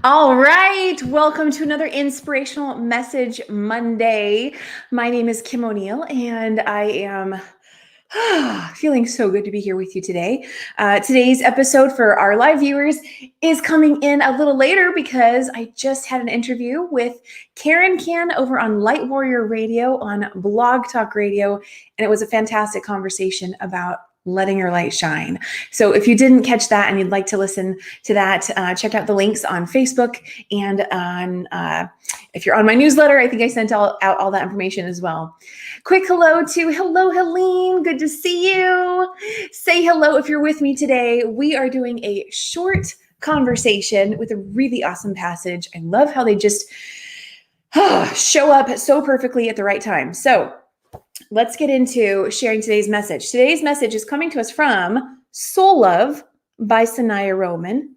All right, welcome to another Inspirational Message Monday. My name is Kim O'Neill, and I am feeling so good to be here with you today. Today's episode for our live viewers is coming in a little later because I just had an interview with Karen Can over on Light Warrior Radio on Blog Talk Radio, and it was a fantastic conversation about letting your light shine. So if you didn't catch that and you'd like to listen to that, check out the links on Facebook and on if you're on my newsletter, I think I sent out all that information as well. Quick hello, Helene. Good to see you. Say hello if you're with me today. We are doing a short conversation with a really awesome passage. I love how they just show up so perfectly at the right time. So let's get into sharing today's message. Today's message is coming to us from Soul Love by Sanaya Roman.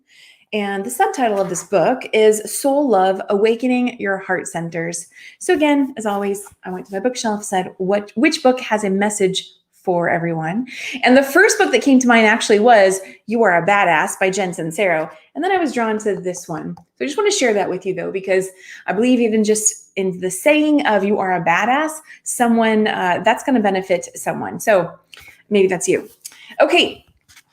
And the subtitle of this book is Soul Love, Awakening Your Heart Centers. So again, as always, I went to my bookshelf, said, which book has a message for everyone? And the first book that came to mind actually was You Are a Badass by Jen Sincero. And then I was drawn to this one. So I just want to share that with you though, because I believe even just in the saying of you are a badass, someone that's going to benefit someone. So maybe that's you. Okay.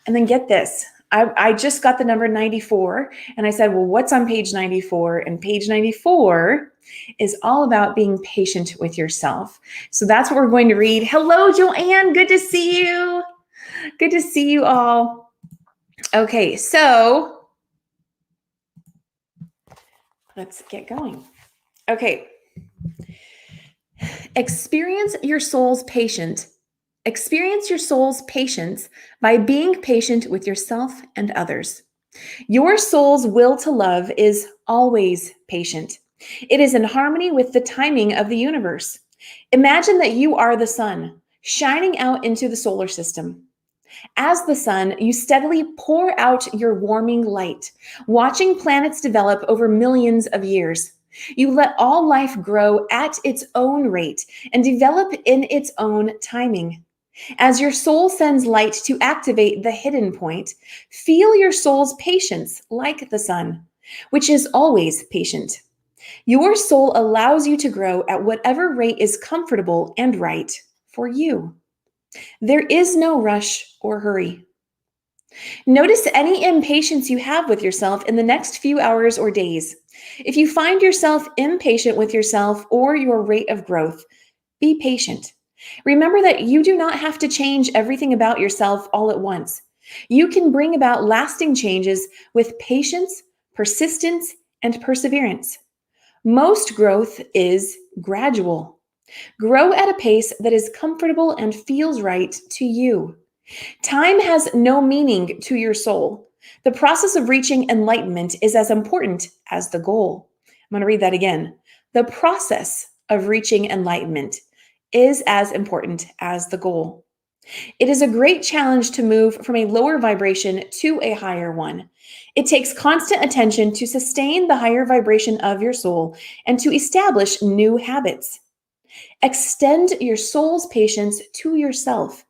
And then get this. I just got the number 94 and I said, well, what's on page 94? And page 94 is all about being patient with yourself. So that's what we're going to read. Hello, Joanne. Good to see you. Good to see you all. Okay, so let's get going. Okay. Experience your soul's patience by being patient with yourself and others. Your soul's will to love is always patient. It is in harmony with the timing of the universe. Imagine that you are the sun, shining out into the solar system. As the sun, you steadily pour out your warming light, watching planets develop over millions of years. You let all life grow at its own rate and develop in its own timing. As your soul sends light to activate the hidden point, feel your soul's patience like the sun, which is always patient. Your soul allows you to grow at whatever rate is comfortable and right for you. There is no rush or hurry. Notice any impatience you have with yourself in the next few hours or days. If you find yourself impatient with yourself or your rate of growth, be patient. Remember that you do not have to change everything about yourself all at once. You can bring about lasting changes with patience, persistence, and perseverance. Most growth is gradual. Grow at a pace that is comfortable and feels right to you. Time has no meaning to your soul. The process of reaching enlightenment is as important as the goal. I'm going to read that again. The process of reaching enlightenment is as important as the goal. It is a great challenge to move from a lower vibration to a higher one. It takes constant attention to sustain the higher vibration of your soul and to establish new habits. Extend your soul's patience to yourself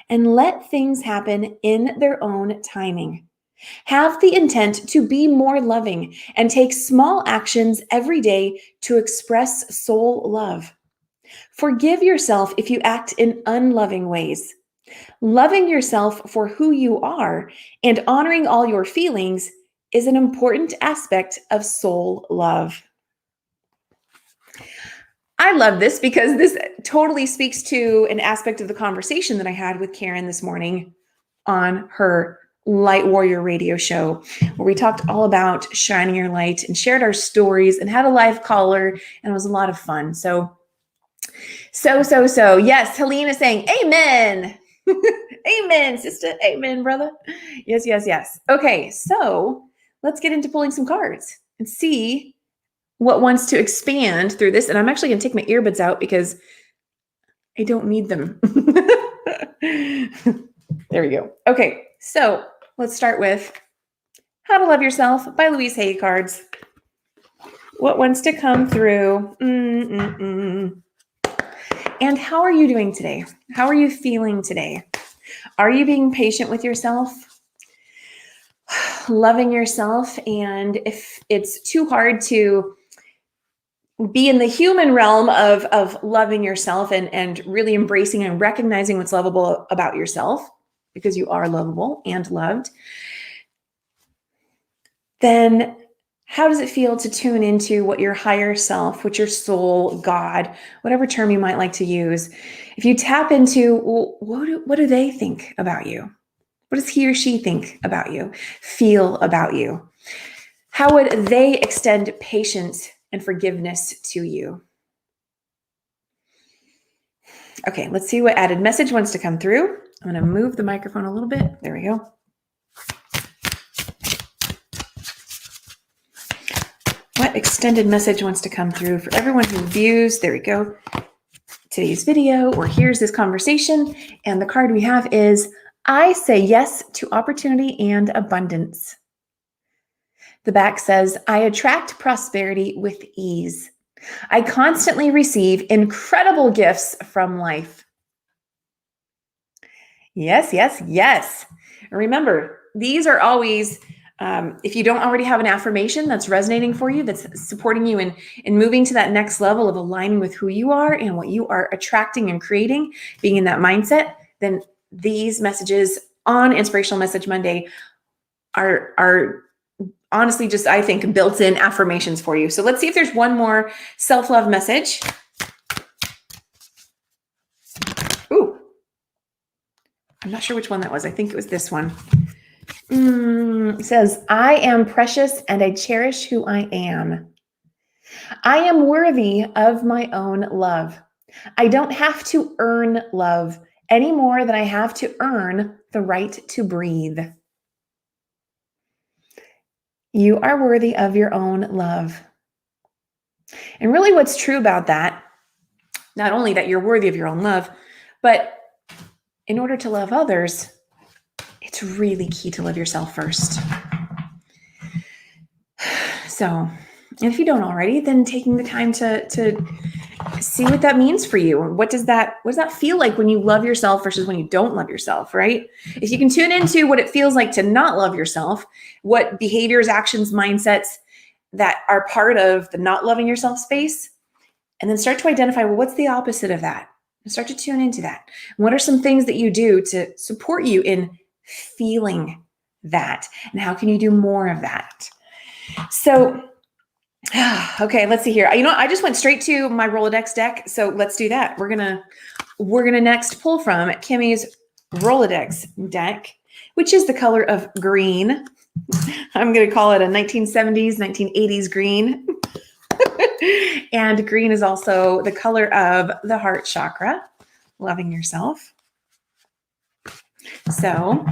and let things happen in their own timing. Have the intent to be more loving and take small actions every day to express soul love. Forgive yourself if you act in unloving ways. Loving yourself for who you are and honoring all your feelings is an important aspect of soul love. I love this because this totally speaks to an aspect of the conversation that I had with Karen this morning on her Light Warrior Radio show, where we talked all about shining your light and shared our stories and had a live caller, and it was a lot of fun. So. Yes, Helene is saying, amen. Amen, sister. Amen, brother. Yes. Okay, so let's get into pulling some cards and see what wants to expand through this. And I'm actually going to take my earbuds out because I don't need them. There we go. Okay, so let's start with How to Love Yourself by Louise Hay cards. What wants to come through? And how are you doing today? How are you feeling today? Are you being patient with yourself? loving yourself. And if it's too hard to be in the human realm of loving yourself and really embracing and recognizing what's lovable about yourself, because you are lovable and loved, then how does it feel to tune into what your higher self, what your soul, God, whatever term you might like to use, if you tap into, well, what do they think about you? What does he or she think about you, feel about you? How would they extend patience and forgiveness to you? Okay, let's see what added message wants to come through. I'm going to move the microphone a little bit. There we go. What extended message wants to come through for everyone who views, there we go, today's video or hears this conversation? And the card we have is, I say yes to opportunity and abundance. The back says, I attract prosperity with ease. I constantly receive incredible gifts from life. Yes, yes, yes. And remember, these are always, if you don't already have an affirmation that's resonating for you, that's supporting you in moving to that next level of aligning with who you are and what you are attracting and creating, being in that mindset, then these messages on Inspirational Message Monday are honestly just, I think, built-in affirmations for you. So let's see if there's one more self-love message. Ooh, I'm not sure which one that was. I think it was this one. It says, I am precious and I cherish who I am. I am worthy of my own love. I don't have to earn love any more than I have to earn the right to breathe. You are worthy of your own love. And really what's true about that, not only that you're worthy of your own love, but in order to love others, it's really key to love yourself first. So, and if you don't already, then taking the time to see what that means for you. What does that feel like when you love yourself versus when you don't love yourself, right? If you can tune into what it feels like to not love yourself, what behaviors, actions, mindsets that are part of the not loving yourself space, and then start to identify, well, what's the opposite of that? And start to tune into that. What are some things that you do to support you in feeling that? And how can you do more of that? So, okay, let's see here. You know, I just went straight to my Rolodex deck. So let's do that. We're gonna next pull from Kimmy's Rolodex deck, which is the color of green. I'm gonna call it a 1970s, 1980s green. And green is also the color of the heart chakra, loving yourself. So,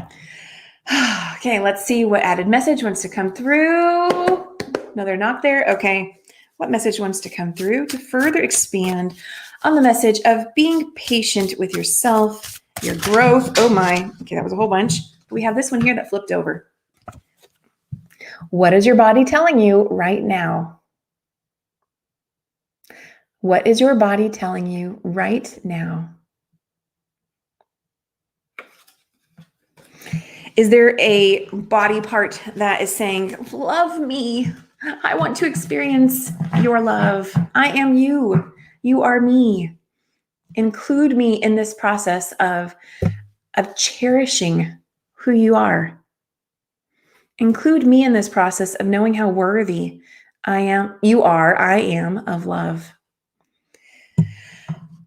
okay, let's see what added message wants to come through. No, they're not there. Okay, what message wants to come through to further expand on the message of being patient with yourself, your growth? Oh my, okay, that was a whole bunch. We have this one here that flipped over. What is your body telling you right now? What is your body telling you right now? Is there a body part that is saying, love me? I want to experience your love. I am you. You are me. Include me in this process of cherishing who you are. Include me in this process of knowing how worthy I am of love.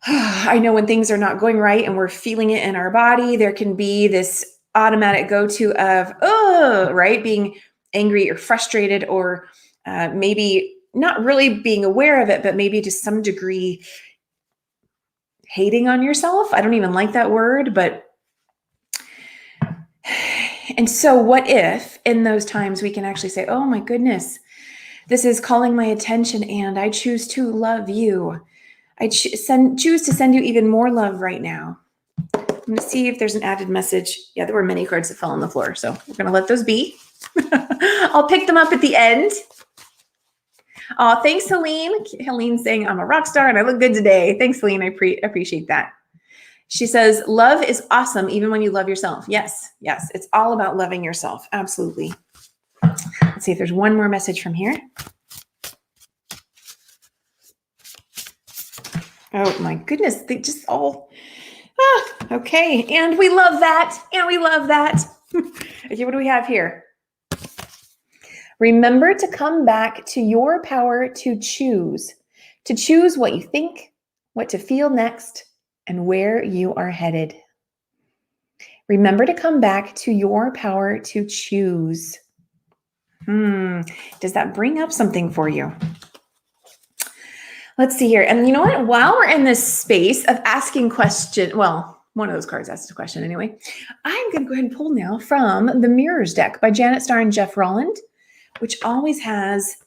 I know when things are not going right and we're feeling it in our body, there can be this automatic go-to of, right? Being angry or frustrated, or maybe not really being aware of it, but maybe to some degree hating on yourself. I don't even like that word, but and so what if in those times we can actually say, oh my goodness, this is calling my attention and I choose to love you. I choose to send you even more love right now. I'm going to see if there's an added message. Yeah, there were many cards that fell on the floor, so we're going to let those be. I'll pick them up at the end. Oh, thanks, Helene. Helene's saying, I'm a rock star and I look good today. Thanks, Helene. I appreciate that. She says, love is awesome even when you love yourself. Yes, yes. It's all about loving yourself. Absolutely. Let's see if there's one more message from here. Oh my goodness, they just all, okay. And we love that. And we love that. Okay, what do we have here? Remember to come back to your power to choose what you think, what to feel next, and where you are headed. Remember to come back to your power to choose. Does that bring up something for you? Let's see here. And you know what? While we're in this space of asking questions, well, one of those cards asks a question anyway, I'm going to go ahead and pull now from the Mirrors deck by Janet Starr and Jeff Rolland, which always has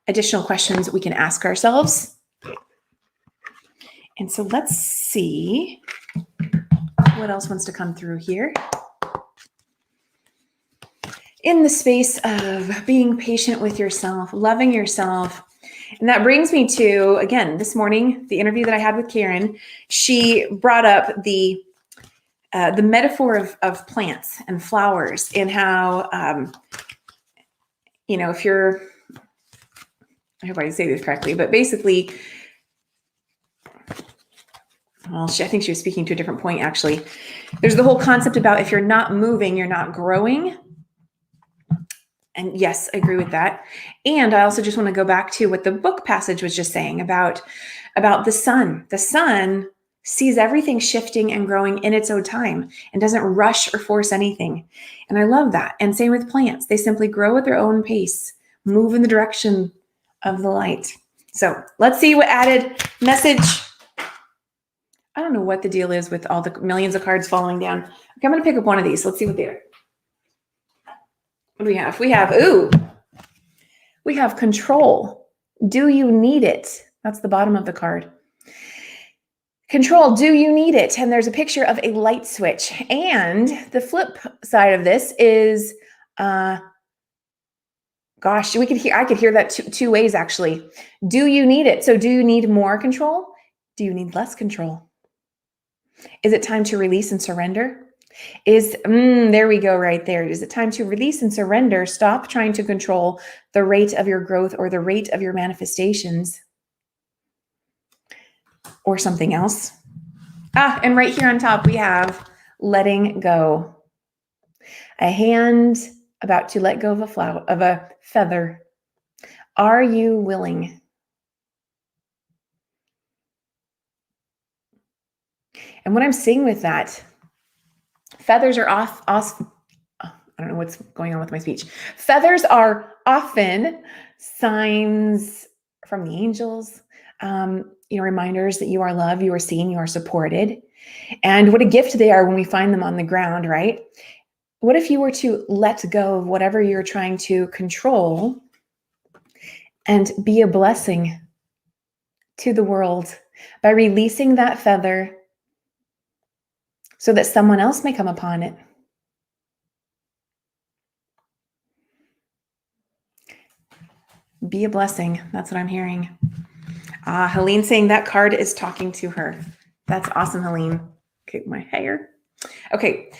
additional questions we can ask ourselves. And so let's see what else wants to come through here. In the space of being patient with yourself, loving yourself. And that brings me to, again, this morning, the interview that I had with Karen, she brought up the metaphor of plants and flowers and how, if you're, I hope I say this correctly, but basically, well, I think she was speaking to a different point, actually. There's the whole concept about if you're not moving, you're not growing. And yes, I agree with that. And I also just want to go back to what the book passage was just saying about the sun. The sun sees everything shifting and growing in its own time and doesn't rush or force anything. And I love that. And same with plants. They simply grow at their own pace, move in the direction of the light. So let's see what added message. I don't know what the deal is with all the millions of cards falling down. Okay, I'm going to pick up one of these. Let's see what they are. What do we have? We have control. Do you need it? That's the bottom of the card. Control, do you need it? And there's a picture of a light switch. And the flip side of this is, I could hear that two ways actually. Do you need it? So do you need more control? Do you need less control? Is it time to release and surrender? There we go right there. Is it time to release and surrender? Stop trying to control the rate of your growth or the rate of your manifestations or something else. And right here on top, we have letting go. A hand about to let go of a feather. Are you willing? And what I'm seeing with that, feathers are off. I don't know what's going on with my speech. Feathers are often signs from the angels, reminders that you are loved, you are seen, you are supported. And what a gift they are when we find them on the ground, right? What if you were to let go of whatever you're trying to control and be a blessing to the world by releasing that feather so that someone else may come upon it? Be a blessing. That's what I'm hearing. Helene saying that card is talking to her. That's awesome, Helene. Okay, my hair. Okay.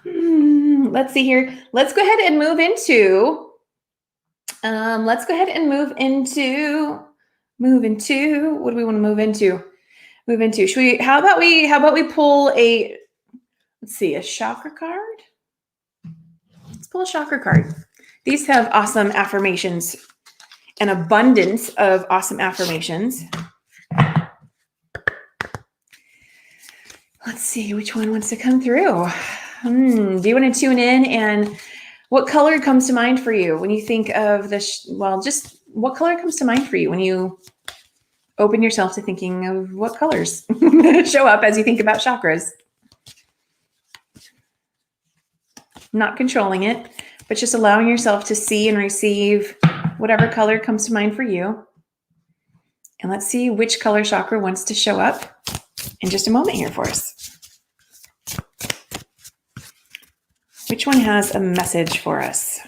Let's see here. Let's go ahead and move into, what do we want to move into? How about we pull a chakra card? Let's pull a chakra card. These have awesome affirmations, an abundance of awesome affirmations. Let's see which one wants to come through. Do you want to tune in, and what color comes to mind for you when you think of this? Just what color comes to mind for you when you open yourself to thinking of what colors show up as you think about chakras? Not controlling it, but just allowing yourself to see and receive whatever color comes to mind for you. And let's see which color chakra wants to show up in just a moment here for us. Which one has a message for us?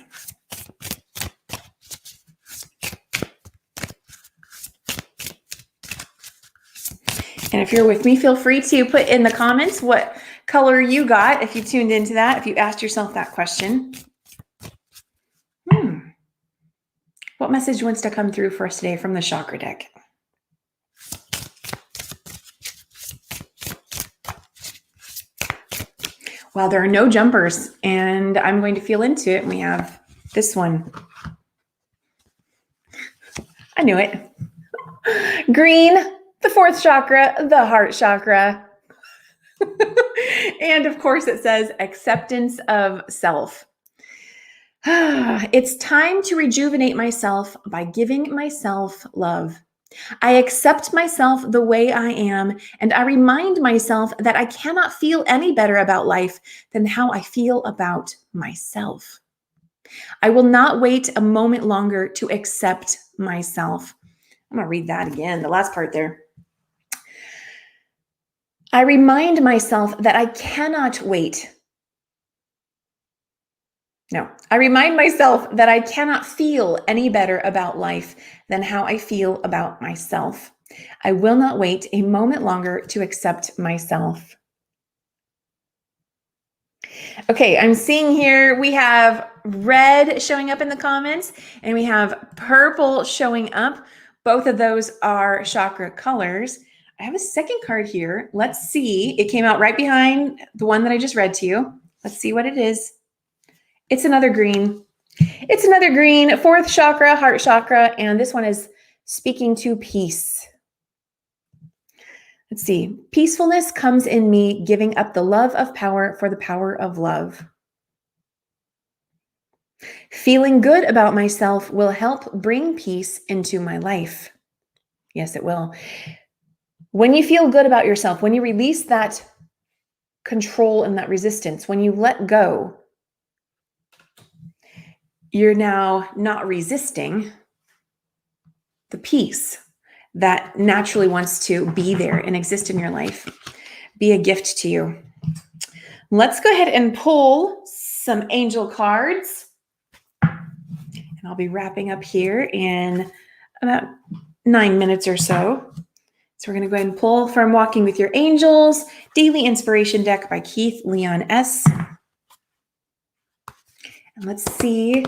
And if you're with me, feel free to put in the comments what color you got if you tuned into that, if you asked yourself that question. What message wants to come through for us today from the chakra deck? Well, there are no jumpers, and I'm going to feel into it. We have this one. I knew it. Green, the fourth chakra, the heart chakra. And of course, it says acceptance of self. It's time to rejuvenate myself by giving myself love. I accept myself the way I am, and I remind myself that I cannot feel any better about life than how I feel about myself. I will not wait a moment longer to accept myself. I'm going to read that again, the last part there. I remind myself that I cannot wait. No, I remind myself that I cannot feel any better about life than how I feel about myself. I will not wait a moment longer to accept myself. Okay, I'm seeing here we have red showing up in the comments and we have purple showing up. Both of those are chakra colors. I have a second card here. Let's see. It came out right behind the one that I just read to you. Let's see what it is. It's another green. It's another green, fourth chakra, heart chakra, and this one is speaking to peace. Let's see. Peacefulness comes in me, giving up the love of power for the power of love. Feeling good about myself will help bring peace into my life. Yes, it will. When you feel good about yourself, when you release that control and that resistance, when you let go, you're now not resisting the peace that naturally wants to be there and exist in your life, be a gift to you. Let's go ahead and pull some angel cards. And I'll be wrapping up here in about 9 minutes or so. So we're going to go ahead and pull from Walking with Your Angels, Daily Inspiration Deck by Keith Leon S. And let's see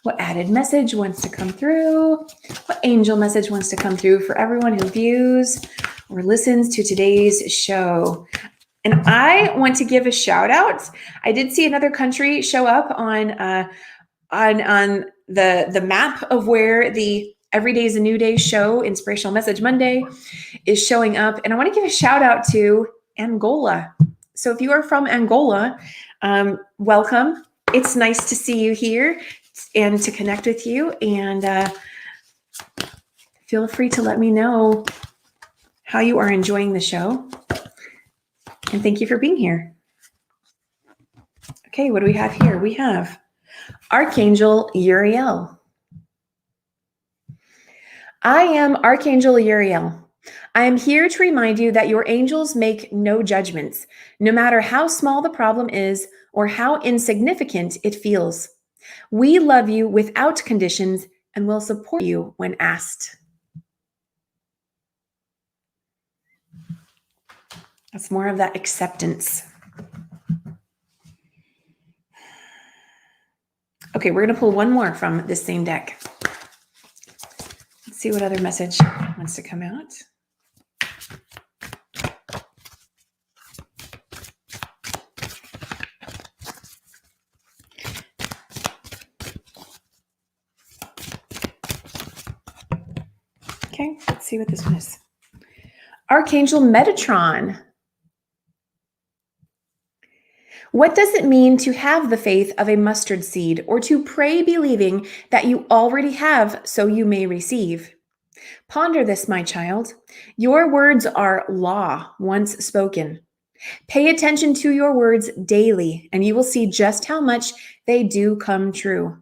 what added message wants to come through, what angel message wants to come through for everyone who views or listens to today's show. And I want to give a shout out. I did see another country show up on the map of where the Every Day is a New Day show, Inspirational Message Monday, is showing up. And I want to give a shout out to Angola. So if you are from Angola, welcome. It's nice to see you here and to connect with you. And feel free to let me know how you are enjoying the show. And thank you for being here. Okay, what do we have here? We have Archangel Uriel. I am Archangel Uriel. I am here to remind you that your angels make no judgments, no matter how small the problem is or how insignificant it feels. We love you without conditions and will support you when asked. That's more of that acceptance. Okay, we're going to pull one more from this same deck. Let's see what other message wants to come out. Okay, let's see what this one is. Archangel Metatron. What does it mean to have the faith of a mustard seed or to pray believing that you already have so you may receive? Ponder this, my child. Your words are law once spoken. Pay attention to your words daily, and you will see just how much they do come true.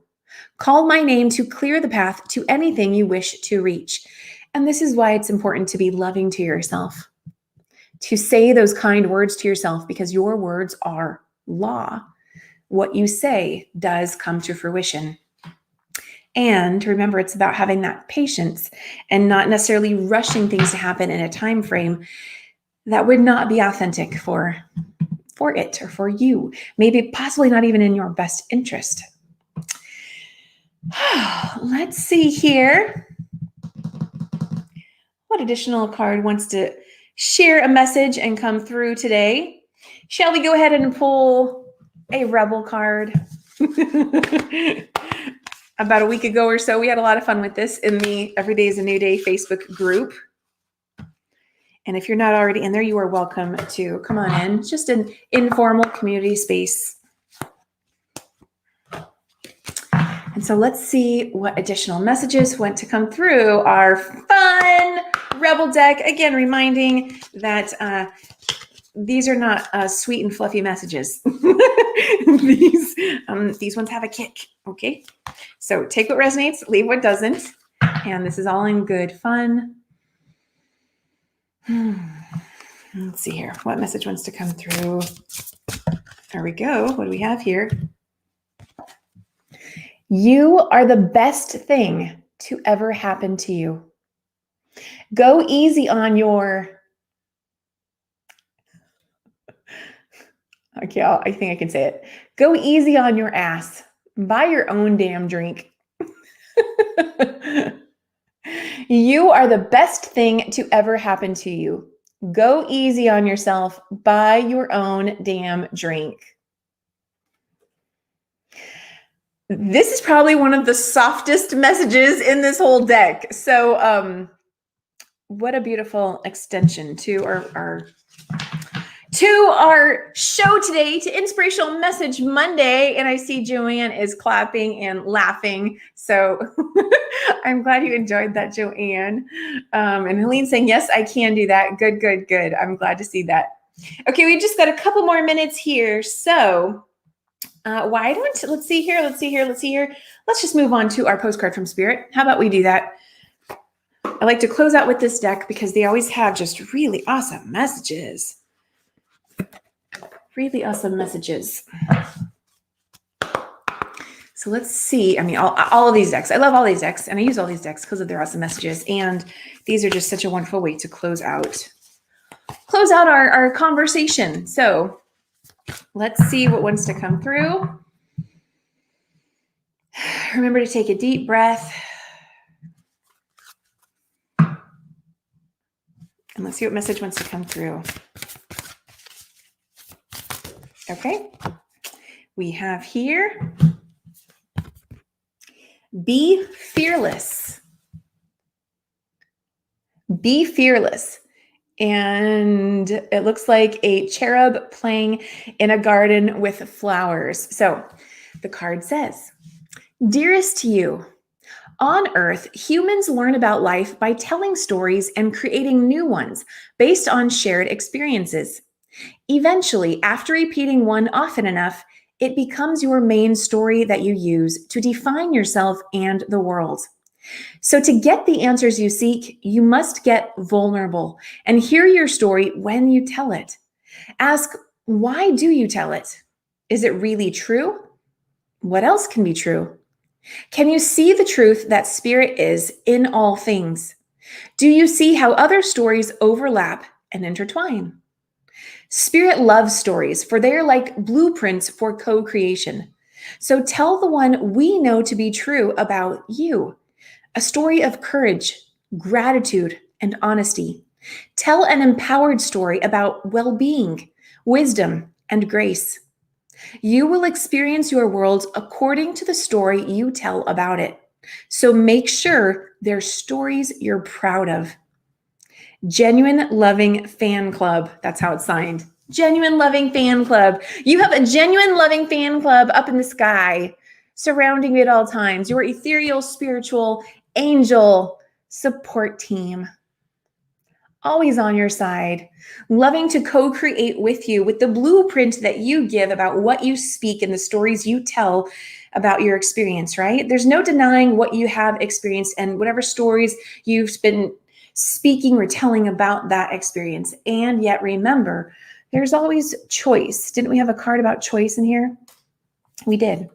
Call my name to clear the path to anything you wish to reach. And this is why it's important to be loving to yourself, to say those kind words to yourself, because your words are law. What you say does come to fruition. And remember, it's about having that patience and not necessarily rushing things to happen in a time frame that would not be authentic for it or for you. Maybe possibly not even in your best interest. Let's see here. What additional card wants to share a message and come through today? Shall we go ahead and pull a rebel card? About a week ago or so, we had a lot of fun with this in the Every Day is a New Day Facebook group. And if you're not already in there, you are welcome to come on in. It's just an informal community space. And so let's see what additional messages want to come through our fun Rebel deck. Again, reminding that these are not sweet and fluffy messages. These ones have a kick, okay? So take what resonates, leave what doesn't. And this is all in good fun. Let's see here. What message wants to come through? There we go. What do we have here? You are the best thing to ever happen to you. Go easy on your... Okay, I think I can say it. Go easy on your ass. Buy your own damn drink. You are the best thing to ever happen to you. Go easy on yourself. Buy your own damn drink. This is probably one of the softest messages in this whole deck. So what a beautiful extension to our show today, to Inspirational Message Monday. And I see Joanne is clapping and laughing. So I'm glad you enjoyed that, Joanne. And Helene saying, yes, I can do that. Good, good, good. I'm glad to see that. Okay, we just got a couple more minutes here. So let's see here. Let's just move on to our postcard from Spirit. How about we do that? I like to close out with this deck because they always have just really awesome messages. Really awesome messages. So let's see. I mean, all of these decks. I love all these decks, and I use all these decks because of their awesome messages. And these are just such a wonderful way to close out our conversation. So let's see what wants to come through. Remember to take a deep breath. And let's see what message wants to come through. Okay. We have here, be fearless. Be fearless. And it looks like a cherub playing in a garden with flowers. So the card says, dearest to you, on Earth, humans learn about life by telling stories and creating new ones based on shared experiences. Eventually, after repeating one often enough, it becomes your main story that you use to define yourself and the world. So to get the answers you seek, you must get vulnerable and hear your story when you tell it. Ask, why do you tell it? Is it really true? What else can be true? Can you see the truth that Spirit is in all things? Do you see how other stories overlap and intertwine? Spirit loves stories, for they are like blueprints for co-creation. So tell the one we know to be true about you. A story of courage, gratitude, and honesty. Tell an empowered story about well-being, wisdom, and grace. You will experience your world according to the story you tell about it. So make sure they're stories you're proud of. Genuine Loving Fan Club. That's how it's signed. Genuine Loving Fan Club. You have a genuine loving fan club up in the sky, surrounding you at all times. Your ethereal, spiritual, angel support team. Always on your side, loving to co-create with you with the blueprint that you give about what you speak and the stories you tell about your experience, right? There's no denying what you have experienced and whatever stories you've been speaking or telling about that experience. And yet remember, there's always choice. Didn't we have a card about choice in here? We did.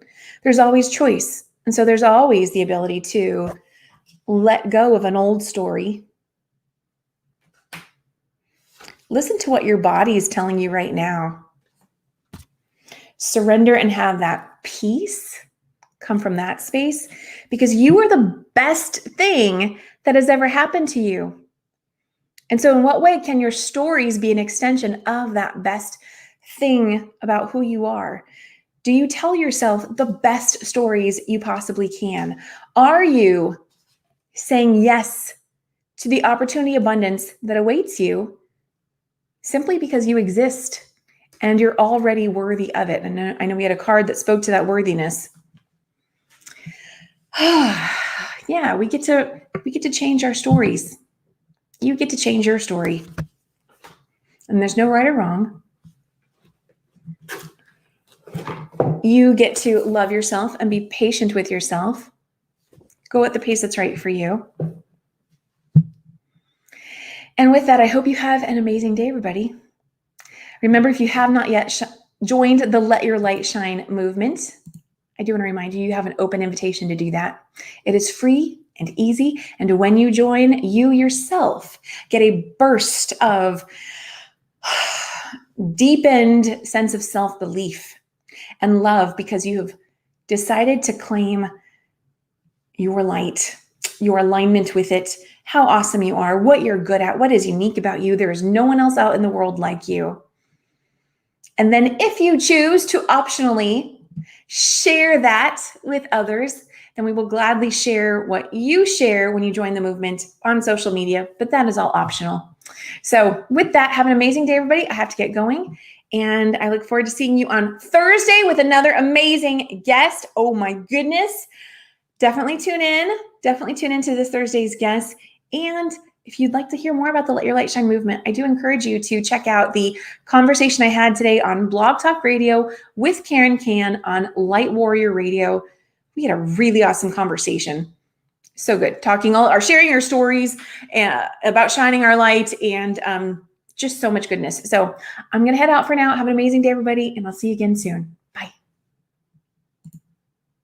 There's always choice. And so there's always the ability to let go of an old story. Listen to what your body is telling you right now. Surrender and have that peace come from that space, because you are the best thing that has ever happened to you. And so in what way can your stories be an extension of that best thing about who you are? Do you tell yourself the best stories you possibly can? Are you saying yes to the opportunity abundance that awaits you simply because you exist and you're already worthy of it? And I know we had a card that spoke to that worthiness. Yeah, we get to change our stories. You get to change your story. And there's no right or wrong. You get to love yourself and be patient with yourself. Go at the pace that's right for you. And with that, I hope you have an amazing day, everybody. Remember, if you have not yet joined the Let Your Light Shine movement, I do want to remind you, you have an open invitation to do that. It is free and easy. And when you join, you yourself get a burst of deepened sense of self-belief and love, because you have decided to claim your light, your alignment with it, how awesome you are, what you're good at, what is unique about you. There is no one else out in the world like you. And then if you choose to optionally share that with others, then we will gladly share what you share when you join the movement on social media, but that is all optional. So with that, have an amazing day, everybody. I have to get going. And I look forward to seeing you on Thursday with another amazing guest. Oh my goodness. Definitely tune in. Definitely tune into this Thursday's guest. And if you'd like to hear more about the Let Your Light Shine movement, I do encourage you to check out the conversation I had today on Blog Talk Radio with Karen Can on Light Warrior Radio. We had a really awesome conversation. So good. Sharing our stories about shining our light, and just so much goodness. So I'm going to head out for now. Have an amazing day, everybody, and I'll see you again soon.